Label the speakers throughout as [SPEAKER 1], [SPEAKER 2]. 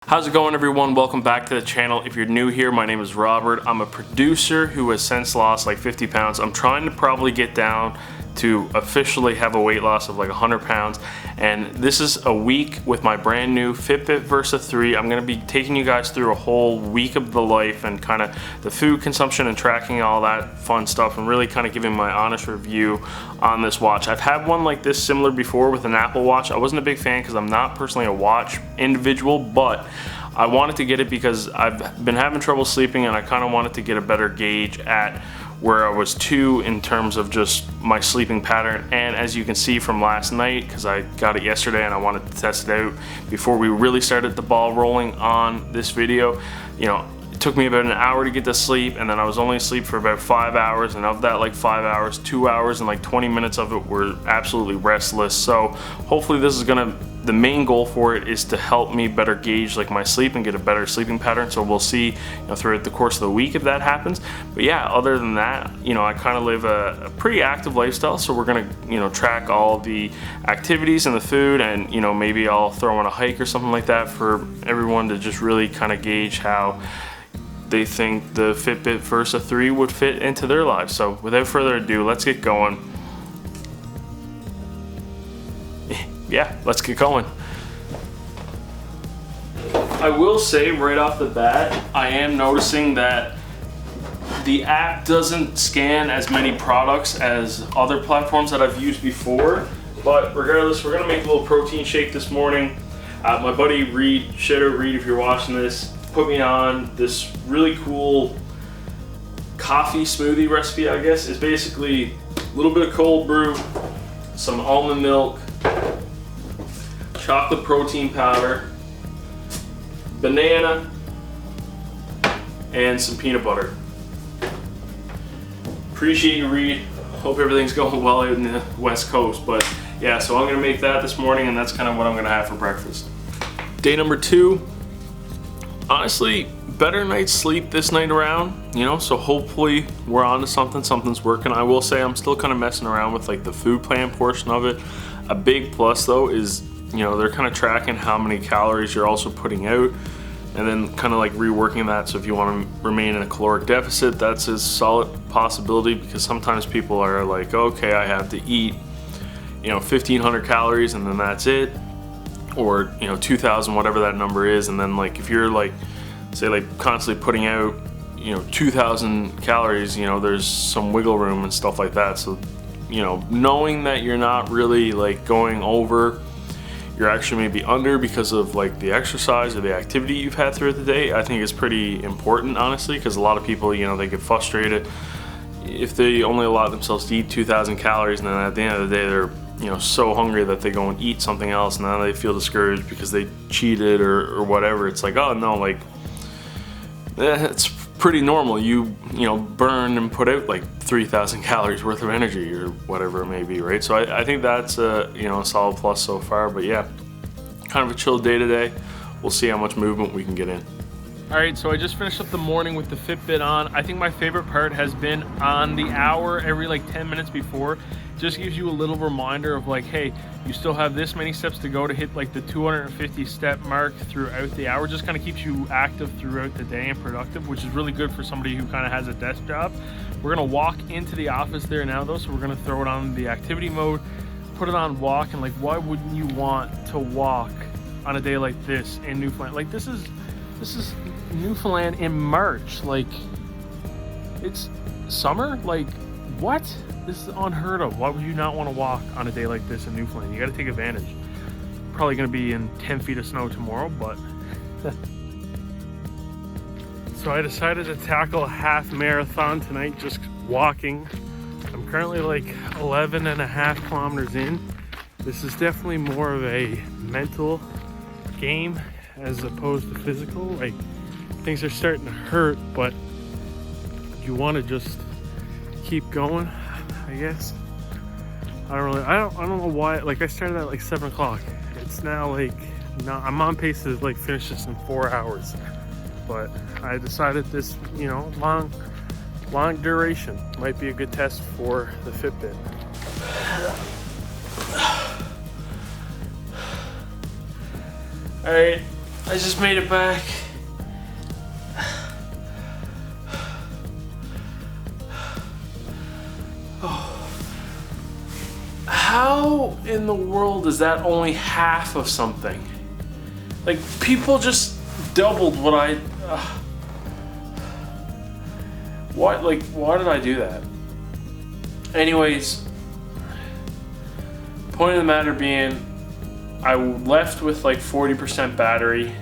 [SPEAKER 1] How's it going, everyone? Welcome back to the channel. If you're new here, my name is Robert. I'm a producer who has since lost like 50 pounds. I'm trying to probably get down to officially have a weight loss of like 100 pounds. And this is a week with my brand new FitBit Versa 3. I'm gonna be taking you guys through a whole week of the life and kind of the food consumption and tracking all that fun stuff, and really kind of giving my honest review on this watch. I've had one like this similar before with an Apple Watch. I wasn't a big fan because I'm not personally a watch individual, but I wanted to get it because I've been having trouble sleeping, and I kind of wanted to get a better gauge at where I was in terms of just my sleeping pattern. And as you can see from last night, because I got it yesterday and I wanted to test it out before we really started the ball rolling on this video, you know, it took me about an hour to get to sleep, and then I was only asleep for about 5 hours, and of that like 5 hours, 2 hours and like 20 minutes of it were absolutely restless. So hopefully this is the main goal for it is to help me better gauge like my sleep and get a better sleeping pattern. So we'll see, you know, throughout the course of the week if that happens. But yeah, other than that, you know, I kind of live a pretty active lifestyle, so we're gonna, you know, track all the activities and the food, and you know, maybe I'll throw on a hike or something like that for everyone to just really kind of gauge how they think the FitBit Versa 3 would fit into their lives. So without further ado, let's get going. Yeah, let's get going. I will say right off the bat, I am noticing that the app doesn't scan as many products as other platforms that I've used before. But regardless, we're gonna make a little protein shake this morning. My buddy Reed, shout out Reed if you're watching this, put me on this really cool coffee smoothie recipe, I guess. It's basically a little bit of cold brew, some almond milk, chocolate protein powder, banana, and some peanut butter. Appreciate you, Reed. Hope everything's going well out in the West Coast. But yeah, so I'm gonna make that this morning, and that's kind of what I'm gonna have for breakfast. Day number 2. Honestly, better night's sleep this night around, you know, so hopefully we're on to something, something's working. I will say I'm still kind of messing around with like the food plan portion of it. A big plus though is, you know, they're kind of tracking how many calories you're also putting out, and then kind of like reworking that. So if you want to remain in a caloric deficit, that's a solid possibility, because sometimes people are like, okay, I have to eat, you know, 1,500 calories and then that's it, or, you know, 2,000, whatever that number is. And then like if you're like, say like constantly putting out, you know, 2,000 calories, you know, there's some wiggle room and stuff like that. So, you know, knowing that you're not really like going over, you're actually maybe under because of like the exercise or the activity you've had throughout the day, I think is pretty important, honestly, because a lot of people, you know, they get frustrated if they only allow themselves to eat 2,000 calories, and then at the end of the day they're, you know, so hungry that they go and eat something else, and now they feel discouraged because they cheated or whatever. It's like, oh no, like it's pretty normal. You know, burn and put out like 3,000 calories worth of energy or whatever it may be, right? So I think that's a, you know, a solid plus so far. But yeah, kind of a chill day today. We'll see how much movement we can get in. All right, so I just finished up the morning with the Fitbit on. I think my favorite part has been on the hour every like 10 minutes before. Just gives you a little reminder of like, hey, you still have this many steps to go to hit like the 250 step mark throughout the hour. Just kind of keeps you active throughout the day and productive, which is really good for somebody who kind of has a desk job. We're gonna walk into the office there now though, so we're gonna throw it on the activity mode, put it on walk. And like, why wouldn't you want to walk on a day like this in Newfoundland? Like this is Newfoundland in March. Like, it's summer. Like, what? This is unheard of. Why would you not want to walk on a day like this in Newfoundland? You got to take advantage. Probably going to be in 10 feet of snow tomorrow, but so I decided to tackle a half marathon tonight, just walking. I'm currently like 11 and a half kilometers in. This is definitely more of a mental game as opposed to physical. Like, things are starting to hurt, but you want to just keep going, I guess. I don't know why. Like, I started at like 7 o'clock. It's now like, no, I'm on pace to like finish this in 4 hours. But I decided this, you know, long duration might be a good test for the Fitbit. All right, I just made it back. Oh. How in the world is that only half of something? Like, people just doubled what I... What? Like, why did I do that? Anyways, point of the matter being, I left with like 40% battery.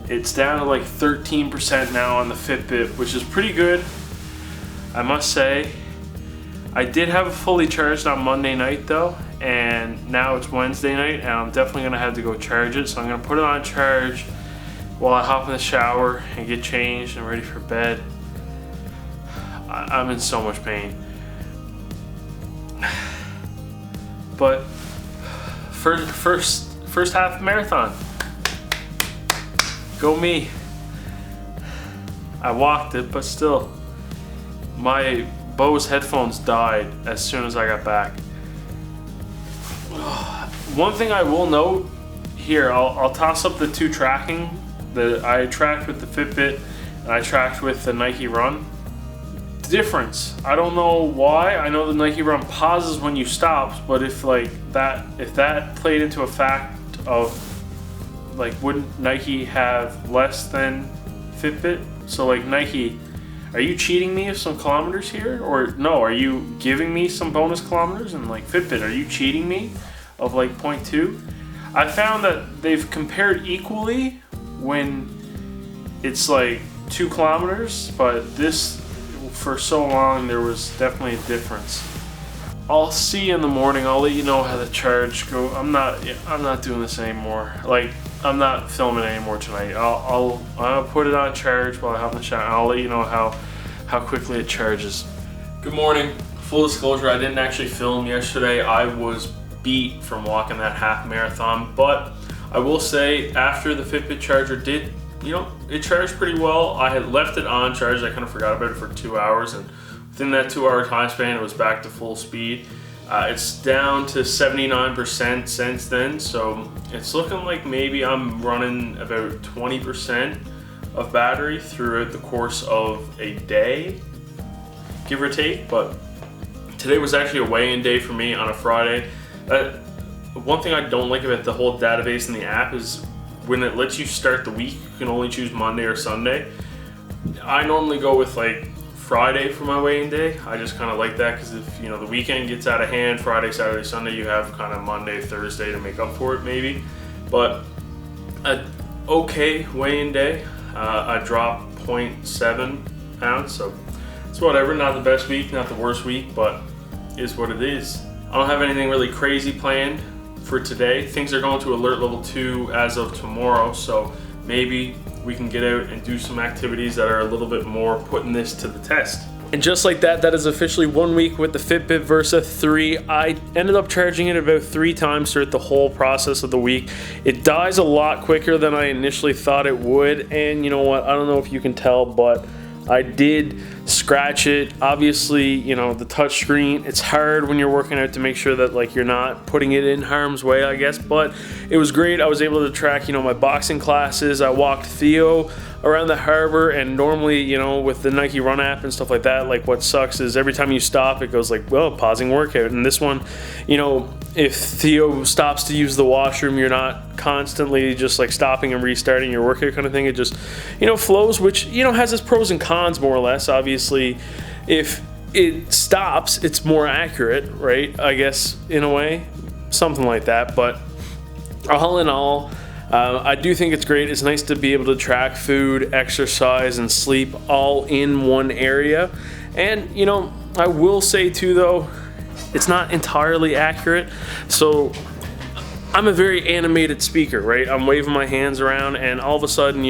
[SPEAKER 1] It's down to like 13% now on the Fitbit, which is pretty good, I must say. I did have it fully charged on Monday night though, and now it's Wednesday night, and I'm definitely gonna have to go charge it. So I'm gonna put it on charge while I hop in the shower and get changed and ready for bed. I'm in so much pain. But first half marathon. Go me. I walked it, but still, my Bose headphones died as soon as I got back. One thing I will note here, I'll toss up the two tracking that I tracked with the Fitbit and I tracked with the Nike Run. Difference. I don't know why. I know the Nike Run pauses when you stop, but if that played into a fact of like, wouldn't Nike have less than Fitbit? So like, Nike, are you cheating me of some kilometers here? Or no, are you giving me some bonus kilometers? And like, Fitbit, are you cheating me of like 0.2? I found that they've compared equally when it's like 2 kilometers, but this, for so long, there was definitely a difference. I'll see you in the morning. I'll let you know how the charge go. I'm not doing this anymore. Like, I'm not filming anymore tonight. I'll put it on charge while I hop in the shower. I'll let you know how quickly it charges. Good morning. Full disclosure, I didn't actually film yesterday. I was beat from walking that half marathon, but I will say after the Fitbit charger did, it charged pretty well. I had left it on charge. I kind of forgot about it for 2 hours, and within that 2-hour time span, it was back to full speed. It's down to 79% since then, so it's looking like maybe I'm running about 20% of battery throughout the course of a day, give or take. But today was actually a weigh-in day for me on a Friday. One thing I don't like about the whole database in the app is when it lets you start the week, you can only choose Monday or Sunday. I normally go with like Friday for my weigh-in day. I just kind of like that because if the weekend gets out of hand, Friday, Saturday, Sunday, you have kind of Monday, Thursday to make up for it maybe. But an okay weigh-in day. I dropped 0.7 pounds, so it's whatever. Not the best week, not the worst week, but is what it is. I don't have anything really crazy planned for today. Things are going to alert level 2 as of tomorrow, so maybe we can get out and do some activities that are a little bit more putting this to the test. And just like that, that is officially 1 week with the FitBit Versa 3. I ended up charging it about 3 times throughout the whole process of the week. It dies a lot quicker than I initially thought it would, and you know what, I don't know if you can tell, but I did scratch it. Obviously, the touch screen, it's hard when you're working out to make sure that like you're not putting it in harm's way, I guess, but it was great. I was able to track, my boxing classes. I walked Theo around the harbor, and normally, with the Nike Run app and stuff like that, like what sucks is every time you stop, it goes like, well, pausing workout. And this one, if Theo stops to use the washroom, you're not constantly just like stopping and restarting your workout kind of thing. It just, flows, which, has its pros and cons more or less. Obviously, if it stops, it's more accurate, right? I guess, in a way, something like that. But all in all, I do think it's great. It's nice to be able to track food, exercise, and sleep all in one area. And, I will say too, though, it's not entirely accurate. So I'm a very animated speaker, right? I'm waving my hands around, and all of a sudden,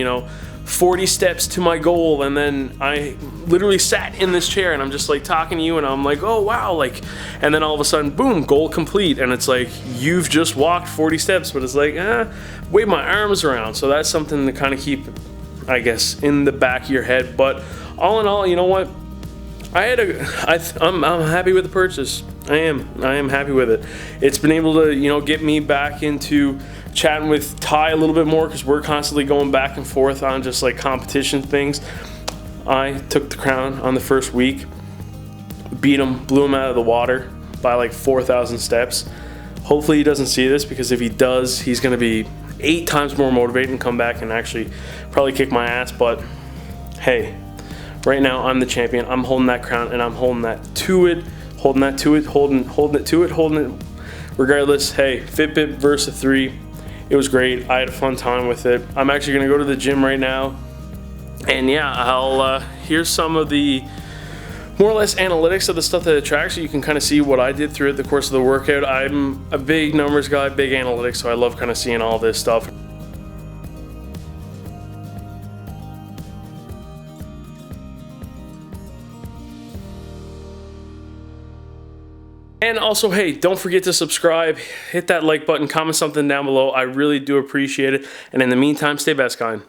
[SPEAKER 1] 40 steps to my goal, and then I literally sat in this chair and I'm just like talking to you, and I'm like, oh wow, like, and then all of a sudden, boom, goal complete, and it's like you've just walked 40 steps, but it's like, wave my arms around. So that's something to kind of keep, I guess, in the back of your head. But all in all, you know what, I'm happy with the purchase. I am happy with it. It's been able to, you know, get me back into chatting with Ty a little bit more, because we're constantly going back and forth on just like competition things. I took the crown on the first week, beat him, blew him out of the water by like 4,000 steps. Hopefully he doesn't see this, because if he does, he's gonna be 8 times more motivated and come back and actually probably kick my ass. But hey, right now I'm the champion. I'm holding that crown, and I'm holding that to it, holding it to it. Regardless, hey, FitBit Versa 3, it was great. I had a fun time with it. I'm actually gonna go to the gym right now, and yeah, I'll here's some of the more or less analytics of the stuff that it tracks, so you can kind of see what I did throughout the course of the workout. I'm a big numbers guy, big analytics, so I love kind of seeing all this stuff. And also, hey, don't forget to subscribe, hit that like button, comment something down below. I really do appreciate it. And in the meantime, stay best kind.